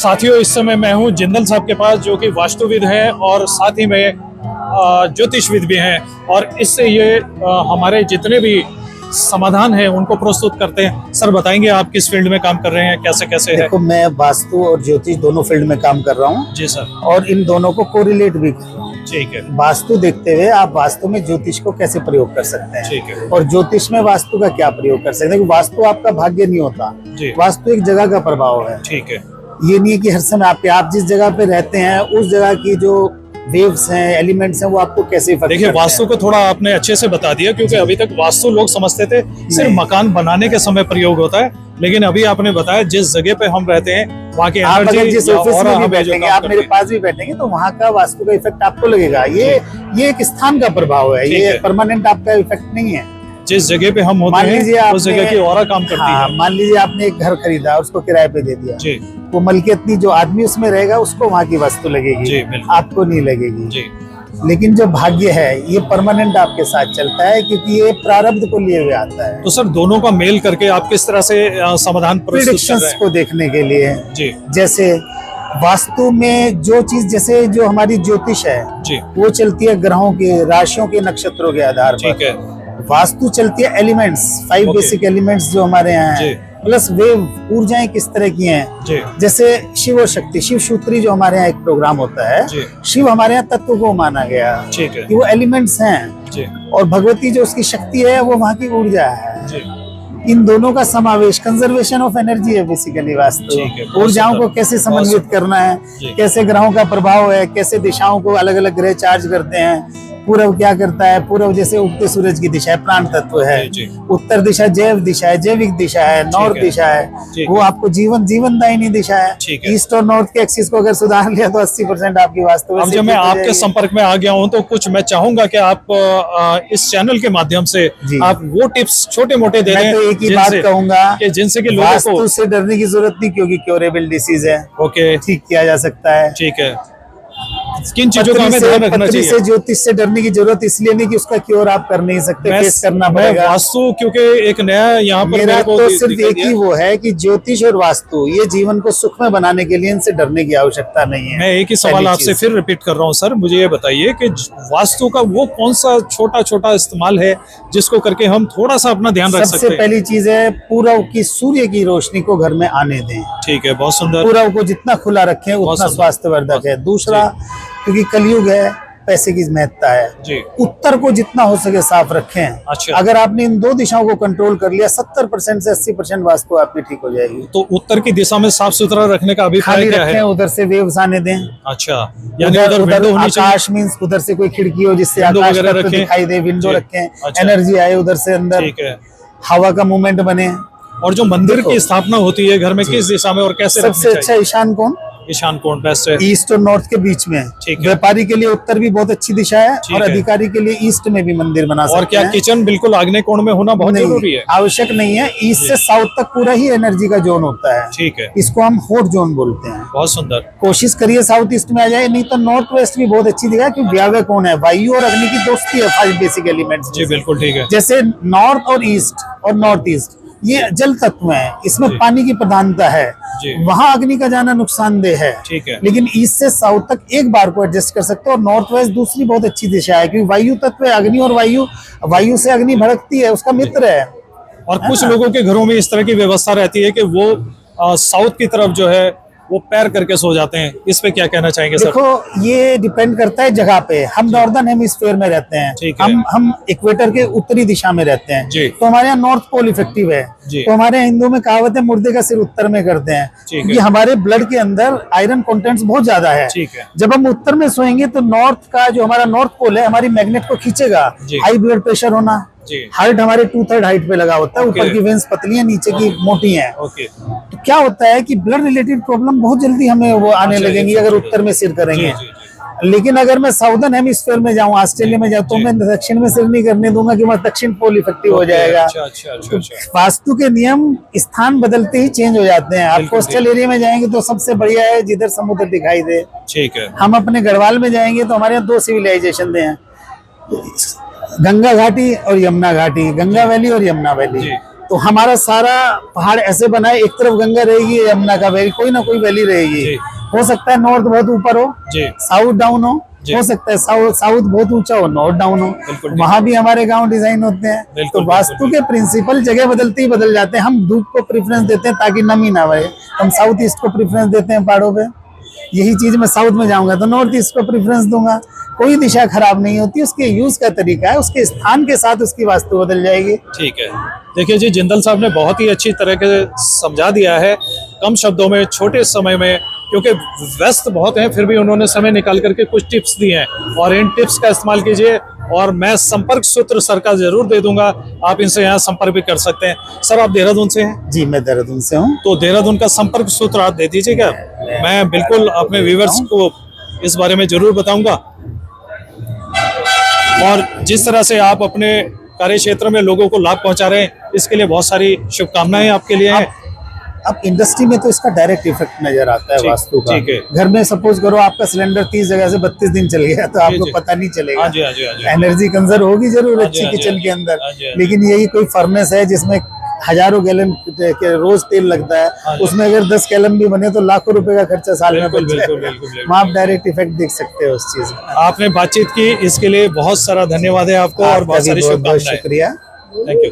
साथियों, इस समय मैं हूं जिंदल साहब के पास, जो कि वास्तुविद हैं और साथ ही में ज्योतिषविद भी हैं। और इससे ये हमारे जितने भी समाधान हैं उनको प्रस्तुत करते हैं। सर, बताएंगे आप किस फील्ड में काम कर रहे हैं, कैसे कैसे है? देखो, मैं वास्तु और ज्योतिष दोनों फील्ड में काम कर रहा हूँ। जी सर। और इन दोनों को कोरिलेट भी कर रहा हूँ। ठीक है। वास्तु देखते हुए आप वास्तु में ज्योतिष को कैसे प्रयोग कर सकते हैं। ठीक है। और ज्योतिष में वास्तु का क्या प्रयोग कर सकते हैं। वास्तु आपका भाग्य नहीं होता, वास्तु एक जगह का प्रभाव है। ठीक है। ये नहीं है कि हर समय आप जिस जगह पे रहते हैं उस जगह की जो वेव्स हैं, एलिमेंट्स हैं, वो आपको कैसे इफेक्ट देखिए, वास्तु को थोड़ा आपने अच्छे से बता दिया, क्योंकि अभी तक वास्तु लोग समझते थे सिर्फ मकान बनाने के समय प्रयोग होता है, लेकिन अभी आपने बताया जिस जगह पे हम रहते हैं वहाँ की आप अगर जिस ऑफिस में भी बैठेंगे, आप मेरे पास भी बैठेंगे तो वहाँ का वास्तु का इफेक्ट आपको लगेगा। ये एक स्थान का प्रभाव है, ये परमानेंट आपका इफेक्ट नहीं है। जिस जगह पे हम होते हैं उस जगह की ऑरा काम करती है। मान लीजिए आपने एक घर खरीदा, उसको किराए पे दे दिया, जी, वो मलकियत जो आदमी उसमें रहेगा उसको वहाँ की वस्तु लगेगी, जी, आपको नहीं लगेगी। जी। लेकिन जो भाग्य है ये परमानेंट आपके साथ चलता है, क्योंकि ये प्रारब्ध को लिए हुए आता है। तो सर, दोनों का मेल करके आप किस तरह से समाधान प्रेडिक्शंस को देखने के लिए, जी, जैसे वास्तु में जो चीज, जैसे जो हमारी ज्योतिष है जी, वो चलती है ग्रहों के, राशियों के, नक्षत्रों के आधार पर। ठीक है। वास्तु चलती है एलिमेंट्स, 5 बेसिक एलिमेंट्स जो हमारे यहाँ हैं, प्लस वेव ऊर्जाएं किस तरह की हैं। जैसे शिव और शक्ति, शिव सूत्री जो हमारे यहाँ एक प्रोग्राम होता है, शिव हमारे यहाँ तत्व को माना गया कि वो एलिमेंट्स हैं, और भगवती जो उसकी शक्ति है वो वहाँ की ऊर्जा है। इन दोनों का समावेश कंजर्वेशन ऑफ एनर्जी है बेसिकली वास्तु। ऊर्जाओं को कैसे समन्वित करना है, कैसे ग्रहों का प्रभाव है, कैसे दिशाओं को अलग अलग ग्रह चार्ज करते हैं। पूर्व क्या करता है, पूर्व जैसे उगते सूरज की दिशा है, प्राण तत्व है। उत्तर दिशा जैव दिशा है, जैविक दिशा है। नॉर्थ दिशा है, वो आपको जीवनदायिनी दिशा है। ईस्ट और नॉर्थ के एक्सिस को अगर सुधार लिया तो 80% आपकी वास्तु। अब जब मैं आपके संपर्क में आ गया हूं तो कुछ मैं चाहूंगा कि आप इस चैनल के माध्यम से आप वो टिप्स छोटे मोटे दे दें। तो एक ही बात कहूंगा कि जिनसे कि लोगों को वास्तु से डरने की जरूरत नहीं, क्योंकि क्योरेबल डिसीज है, ओके, ठीक किया जा सकता है। ठीक है। किन चीजों का हमें ध्यान रखना चाहिए? ज्योतिष से डरने की जरूरत इसलिए नहीं कि उसका क्योर आप कर नहीं सकते, फेस करना पड़ेगा। वास्तु क्योंकि एक नया यहाँ पर मेरा तो सिर्फ एक ही वो है कि ज्योतिष और वास्तु ये जीवन को सुखमय बनाने के लिए, इनसे डरने की आवश्यकता नहीं है। मैं एक ही सवाल आपसे फिर रिपीट कर रहा हूँ सर, मुझे ये बताइए कि वास्तु का वो कौन सा छोटा छोटा इस्तेमाल है जिसको करके हम थोड़ा सा अपना ध्यान रख सकते हैं? सबसे पहली चीज है, पूरब की सूर्य की रोशनी को घर में आने दें। ठीक है, बहुत सुंदर। पूरब को जितना खुला रखें उतना स्वास्थ्यवर्धक है। दूसरा, क्योंकि कलयुग है, पैसे की महत्ता है जी। उत्तर को जितना हो सके साफ रखें। अच्छा। अगर आपने इन दो दिशाओं को कंट्रोल कर लिया, 70% से 80% वास्तु आपकी ठीक हो जाएगी। तो उत्तर की दिशा में साफ सुथरा रखने का अभिप्राय क्या है? उधर से वेव्स आने दें। अच्छा, यानी उधर आकाश मींस उधर से कोई खिड़की हो जिससे आकाश दिखाई दे, विंडो रखें, एनर्जी आए उधर से अंदर। ठीक है। हवा का मूवमेंट बने। और जो मंदिर की स्थापना होती है घर में, किस दिशा में और कैसे? सबसे अच्छा ईशान कोण। ईशान कोण बेस्ट है, ईस्ट और नॉर्थ के बीच में। व्यापारी के लिए उत्तर भी बहुत अच्छी दिशा है, और अधिकारी के लिए ईस्ट में भी मंदिर बना सकते हैं। और क्या किचन बिल्कुल आग्नेय कोण में होना बहुत जरूरी है? आवश्यक नहीं है, ईस्ट से साउथ तक पूरा ही एनर्जी का जोन होता है। ठीक है। इसको हम हॉट जोन बोलते हैं। बहुत सुंदर। कोशिश करिए साउथ ईस्ट में आ जाए, नहीं तो नॉर्थ वेस्ट भी बहुत अच्छी जगह है, क्योंकि व्यावय कोण है, वायु और अग्नि की दोस्ती है 5 बेसिक एलिमेंट्स। जी बिल्कुल ठीक है। जैसे नॉर्थ और ईस्ट और नॉर्थ ईस्ट ये जल तत्व है, इसमें पानी की प्रधानता है, वहां अग्नि का जाना नुकसानदेह है। ठीक है। लेकिन ईस्ट से साउथ तक एक बार को एडजस्ट कर सकते हो। और नॉर्थ वेस्ट दूसरी बहुत अच्छी दिशा है, क्योंकि वायु तत्व है, अग्नि, और वायु से अग्नि भड़कती है, उसका मित्र है। और कुछ लोगों के घरों में इस तरह की व्यवस्था रहती है कि वो साउथ की तरफ जो है वो पैर करके सो जाते हैं, इस पे क्या कहना चाहेंगे सर? देखो, ये डिपेंड करता है जगह पे। हम नॉर्दर्न हेमिस्फीयर में रहते हैं, हम इक्वेटर के उत्तरी दिशा में रहते हैं, तो हमारे यहाँ नॉर्थ पोल इफेक्टिव है। तो हमारे यहाँ हिंदू में कहावत है, मुर्दे का सिर उत्तर में करते हैं, क्योंकि हमारे ब्लड के अंदर आयरन कंटेंट्स बहुत ज्यादा है। जब हम उत्तर में सोएंगे तो नॉर्थ का जो हमारा नॉर्थ पोल है हमारी मैग्नेट को खींचेगा। हाई ब्लड प्रेशर होना, हार्ट हमारे 2/3 हाइट पे लगा होता है, ऊपर की वेन्स पतली है, नीचे की मोटी है। तो क्या होता है कि ब्लड रिलेटेड प्रॉब्लम बहुत जल्दी हमें वो आने लगेंगी अगर उत्तर में सिर करेंगे। लेकिन अगर मैं साउदर्न हेमिस्फीयर में जाऊं, ऑस्ट्रेलिया में जाऊं, तो मैं दक्षिण में सिर नहीं करने दूंगा, कि वहाँ दक्षिण पोल इफेक्टिव हो जाएगा। वास्तु के नियम स्थान बदलते ही चेंज हो जाते हैं। आप कोस्टल एरिया में जाएंगे तो सबसे बढ़िया है जिधर समुद्र दिखाई दे। ठीक है। हम अपने गढ़वाल में जाएंगे तो हमारे यहाँ 2 सिविलाइजेशन हैं, गंगा घाटी और यमुना घाटी, गंगा वैली और यमुना वैली। तो हमारा सारा पहाड़ ऐसे बना है, एक तरफ गंगा रहेगी, यमुना का वैली, कोई ना कोई वैली रहेगी। हो सकता है नॉर्थ बहुत ऊपर हो, साउथ डाउन हो सकता है साउथ बहुत ऊंचा हो, नॉर्थ डाउन हो। वहां भी हमारे गांव डिजाइन होते हैं। तो वास्तु के प्रिंसिपल जगह बदलते ही बदल जाते हैं। हम धूप को प्रेफरेंस देते हैं ताकि नमी ना रहे, हम साउथ ईस्ट को प्रेफरेंस देते हैं पहाड़ों पे। यही चीज मैं साउथ में जाऊंगा तो नॉर्थ ईस्ट को प्रेफरेंस दूंगा। कोई दिशा खराब नहीं होती, उसके यूज का तरीका है, उसके स्थान के साथ उसकी वास्तु बदल जाएगी। ठीक है, देखिए जी, जिंदल साहब ने बहुत ही अच्छी तरह के समझा दिया है, कम शब्दों में, छोटे समय में, क्योंकि व्यस्त बहुत हैं, फिर भी उन्होंने समय निकाल करके कुछ टिप्स दिए हैं और इन टिप्स का इस्तेमाल कीजिए। और मैं संपर्क सूत्र सर का जरूर दे दूंगा, आप इनसे यहाँ संपर्क भी कर सकते हैं। सर, आप देहरादून से हैं? जी, मैं देहरादून से हूँ। तो देहरादून का संपर्क सूत्र आप दे दीजिएगा, मैं बिल्कुल अपने व्यूअर्स को इस बारे में जरूर बताऊंगा। और जिस तरह से आप अपने कार्य क्षेत्र में लोगों को लाभ पहुंचा रहे हैं, इसके लिए बहुत सारी शुभकामनाएं आपके लिए हैं। अब इंडस्ट्री में तो इसका डायरेक्ट इफेक्ट नजर आता है वास्तु का। घर में सपोज करो आपका सिलेंडर 30 जगह से 32 दिन चल गया तो आपको पता नहीं चलेगा। एनर्जी कंजर्व होगी जरूर अच्छी किचन के अंदर, लेकिन यही कोई फर्नेस है जिसमें हजारों गैलन के रोज तेल लगता है, उसमें अगर 10 गैलन भी बने तो लाखों रुपए का खर्चा साल में बन जाएगा। वहाँ आप डायरेक्ट इफेक्ट देख सकते हो उस चीज में। आपने बातचीत की, इसके लिए बहुत सारा धन्यवाद है आपको और बहुत सारी शुभकामनाएं। शुक्रिया, थैंक यू।